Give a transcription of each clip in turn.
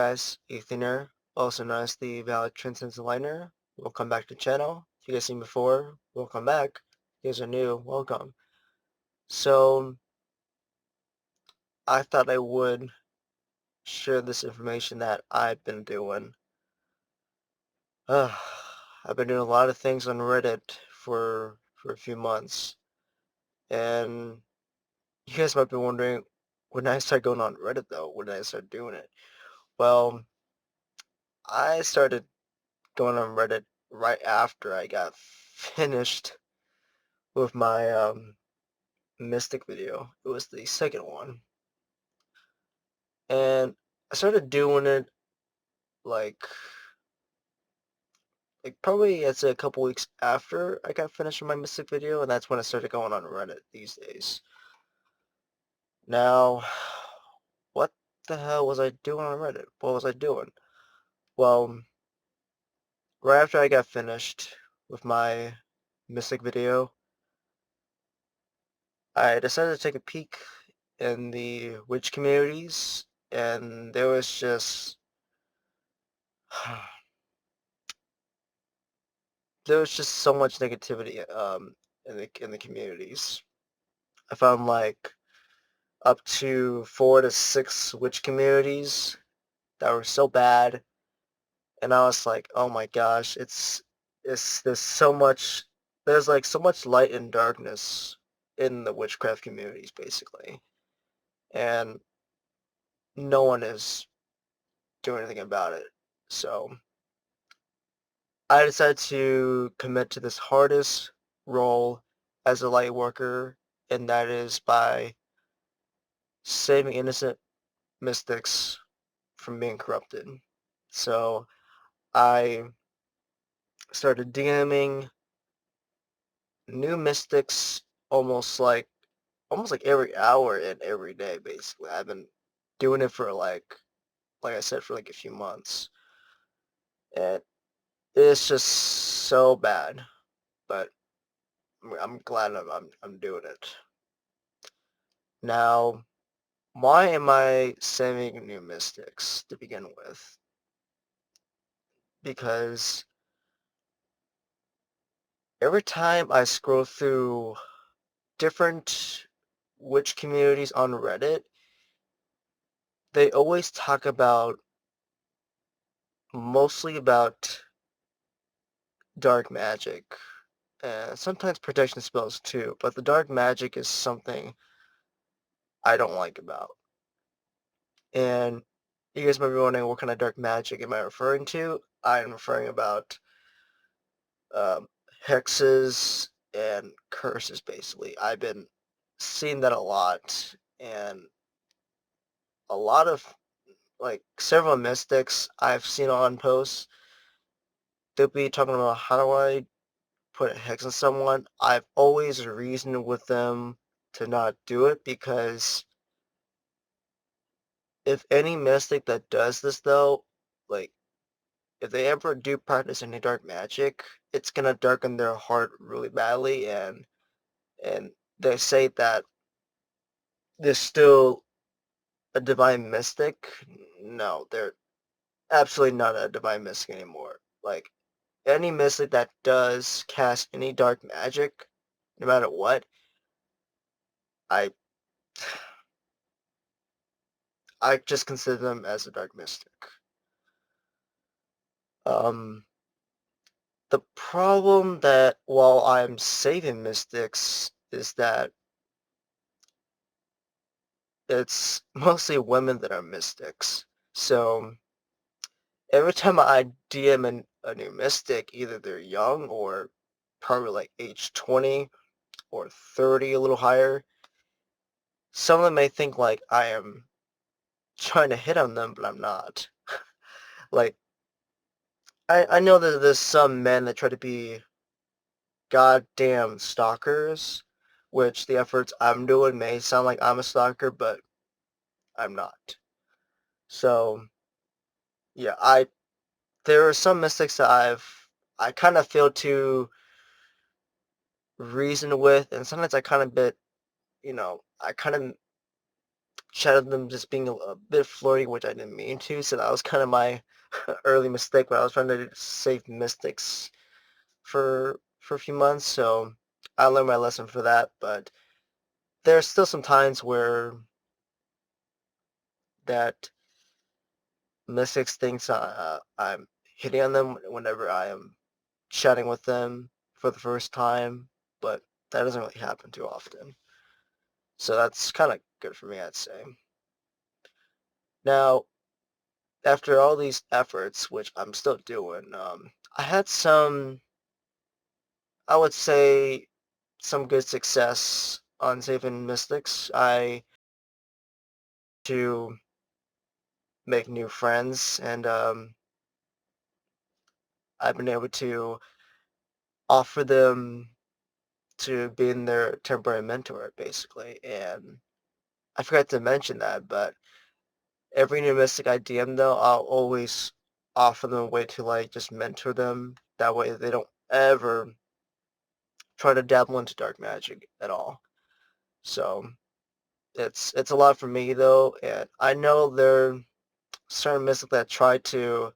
guys, Ethan here, also known as the Valid Transcendence Enlightener. Welcome back to the channel. If you guys seen before, welcome back. If you guys are new, welcome. So, I thought I would share this information that I've been doing. I've been doing a lot of things on Reddit for a few months, and you guys might be wondering, when did I start going on Reddit though? When did I start doing it? Well, I started going on Reddit right after I got finished with my Mystic video. It was the second one. And I started doing it like probably I'd say a couple weeks after I got finished with my Mystic video, and that's when I started going on Reddit these days. Now, what the hell was I doing on Reddit? What was I doing? Well, right after I got finished with my Mystic video, I decided to take a peek in the witch communities, and there was just so much negativity in the communities. I found like up to 4 to 6 witch communities that were so bad, and I was like, oh my gosh, it's there's like so much light and darkness in the witchcraft communities basically, and no one is doing anything about it. So I decided to commit to this hardest role as a light worker, and that is by saving innocent mystics from being corrupted. So I started DMing new mystics almost like every hour and every day basically. I've been doing it for like I said, for like a few months. And it's just so bad. But I'm glad I'm doing it. Now, why am I saving new mystics to begin with? Because every time I scroll through different witch communities on Reddit, they always talk mostly about dark magic, and sometimes protection spells too, but the dark magic is something I don't like about. And you guys might be wondering, what kind of dark magic am I referring to? I'm referring about um, hexes and curses, basically. I've been seeing that a lot, and a lot of, like, several mystics I've seen on posts, they'll be talking about, how do I put a hex on someone? I've always reasoned with them to not do it, because if any mystic that does this, though, like, if they ever do practice any dark magic, it's gonna darken their heart really badly, and they say that they're still a divine mystic. No, they're absolutely not a divine mystic anymore. Like, any mystic that does cast any dark magic, no matter what, I I just consider them as a dark mystic. Um, the problem that while I'm saving mystics is that it's mostly women that are mystics. So every time I DM a new mystic, either they're young or probably like age 20 or 30, a little higher, some of them may think like I am trying to hit on them, but I'm not. Like, I know that there's some men that try to be goddamn stalkers, which the efforts I'm doing may sound like I'm a stalker, but I'm not. So, yeah, there are some mystics that I kind of fail to reason with, and sometimes I kind of bit, I kind of shouted them just being a bit flirty, which I didn't mean to. So that was kind of my early mistake when I was trying to save mystics for a few months. So I learned my lesson for that. But there's still some times where that mystics thinks I'm hitting on them whenever I am chatting with them for the first time, but that doesn't really happen too often. So that's kind of good for me, I'd say. Now, after all these efforts, which I'm still doing, I had some, I would say, some good success on saving mystics. I to make new friends, and I've been able to offer them to being their temporary mentor, basically. And I forgot to mention that, but every new mystic I DM though, I'll always offer them a way to like just mentor them. That way they don't ever try to dabble into dark magic at all. So it's a lot for me though, and I know there are certain mystics that try to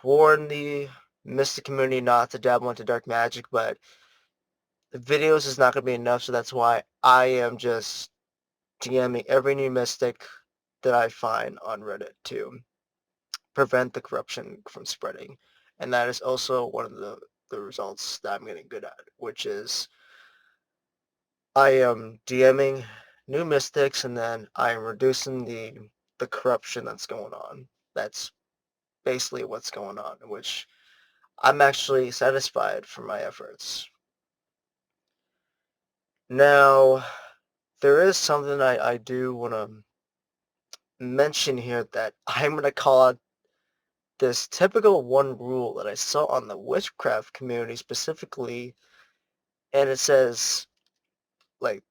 warn the mystic community not to dabble into dark magic, but the videos is not going to be enough, so that's why I am just DMing every new mystic that I find on Reddit to prevent the corruption from spreading. And that is also one of the results that I'm getting good at, which is I am DMing new mystics and then I am reducing the corruption that's going on. That's basically what's going on, which I'm actually satisfied for my efforts. Now, there is something I do want to mention here that I'm going to call out this typical one rule that I saw on the witchcraft community specifically, and it says, like,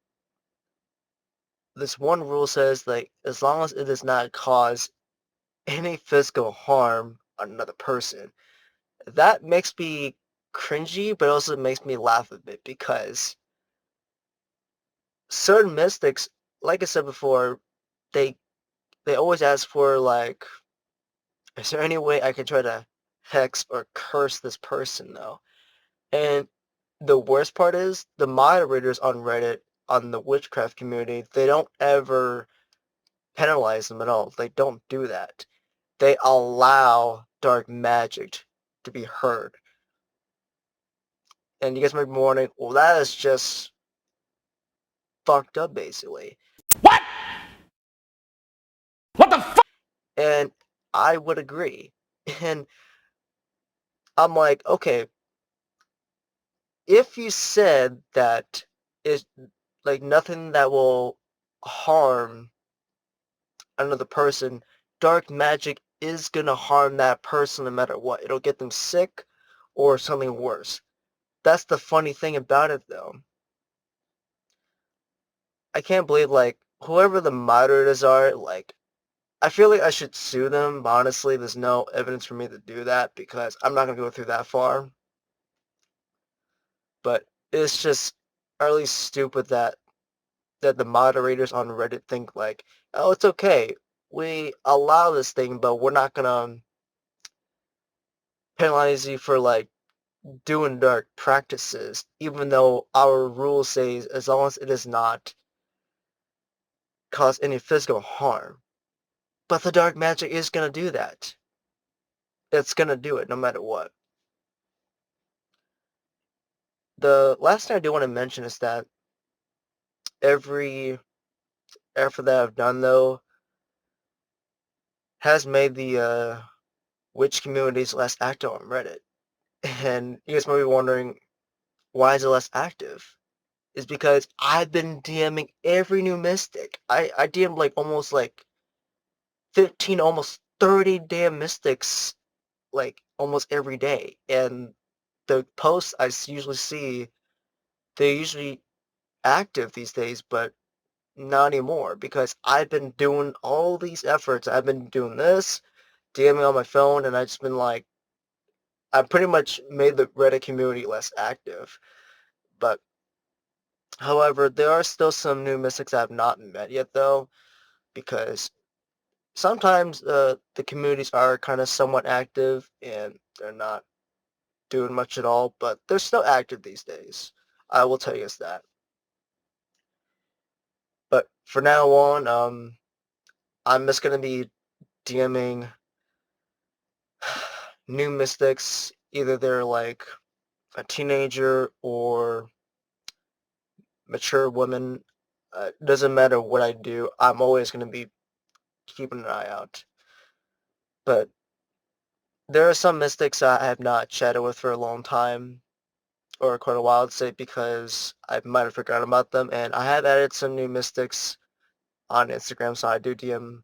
this one rule says, like, as long as it does not cause any physical harm on another person. That makes me cringy, but also makes me laugh a bit because certain mystics, like I said before, they they always ask for like, is there any way I can try to hex or curse this person though? And the worst part is the moderators on Reddit on the witchcraft community, they don't ever penalize them at all. They don't do that. They allow dark magic to be heard. And you guys might be wondering, well, that is just fucked up, basically. What? What the fuck? And I would agree. And I'm like, okay, if you said that it's like nothing that will harm another person, dark magic is gonna harm that person no matter what. It'll get them sick or something worse. That's the funny thing about it, though. I can't believe, like, whoever the moderators are, like, I feel like I should sue them, but honestly, there's no evidence for me to do that because I'm not gonna go through that far. But it's just utterly stupid that the moderators on Reddit think like, oh, it's okay. We allow this thing, but we're not gonna penalize you for like doing dark practices, even though our rule says as long as it does not cause any physical harm. But the dark magic is gonna do that. It's gonna do it no matter what. The last thing I do want to mention is that every effort that I've done though has made the witch communities less active on Reddit. And you guys might be wondering, why is it less active? Is because I've been DMing every new mystic. I DM'd like almost like 15, almost 30 damn mystics like almost every day. And the posts I usually see, they're usually active these days, but not anymore because I've been doing all these efforts. I've been doing this, DMing on my phone, and I've just been like, I pretty much made the Reddit community less active. But However, there are still some new mystics I have not met yet, though, because sometimes the communities are kind of somewhat active and they're not doing much at all, but they're still active these days. I will tell you guys that. But for now on, I'm just gonna be DMing new mystics. Either they're like a teenager or mature women. Doesn't matter what I do. I'm always gonna be keeping an eye out. But there are some mystics I have not chatted with for a long time, or quite a while, I'd say, because I might have forgotten about them. And I have added some new mystics on Instagram, so I do DM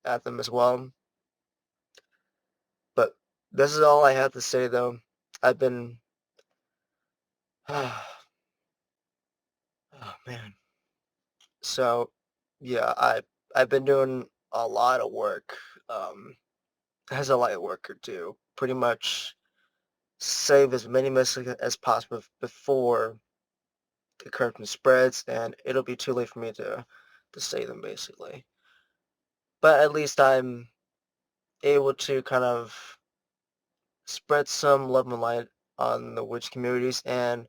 at them as well. But this is all I have to say, though. I've been, oh man. So yeah, I've been doing a lot of work as a light worker too. Pretty much save as many mystics as possible before the curtain spreads, and it'll be too late for me to save them basically. But at least I'm able to kind of spread some love and light on the witch communities. And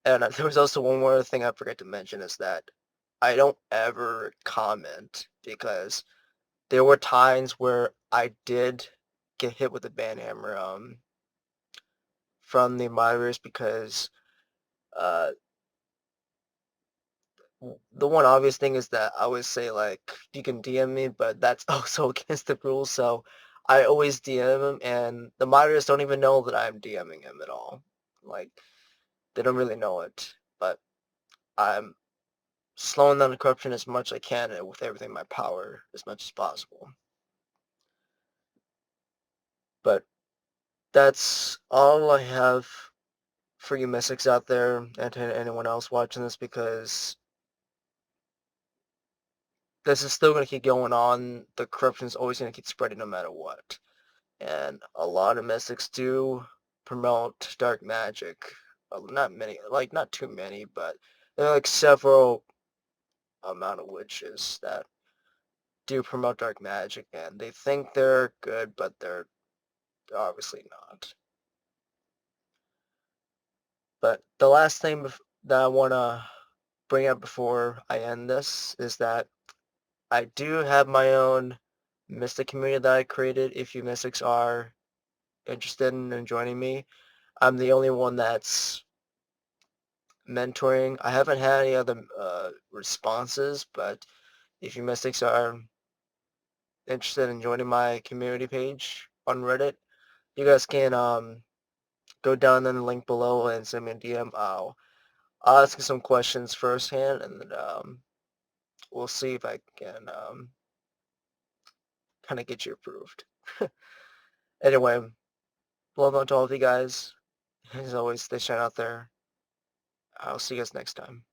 there was also one more thing I forgot to mention is that I don't ever comment because there were times where I did get hit with a ban hammer from the moderators because uh, the one obvious thing is that I always say like you can DM me, but that's also against the rules. So I always DM him, and the moderators don't even know that I'm DMing him at all. Like they don't really know it, but I'm slowing down the corruption as much as I can and with everything in my power as much as possible. But that's all I have for you mystics out there and to anyone else watching this, because this is still going to keep going on. The corruption is always going to keep spreading no matter what. And a lot of mystics do promote dark magic. Not many, like not too many, but there are like several amount of witches that do promote dark magic, and they think they're good, but they're obviously not. But the last thing that I want to bring up before I end this is that I do have my own Mystic community that I created. If you Mystics are interested in joining me, I'm the only one that's mentoring. I haven't had any other responses, but if you Mystics are interested in joining my community page on Reddit, you guys can go down in the link below and send me a DM. I'll ask you some questions firsthand, and we'll see if I can kind of get you approved. Anyway, love on to all of you guys. As always, stay shine out there. I'll see you guys next time.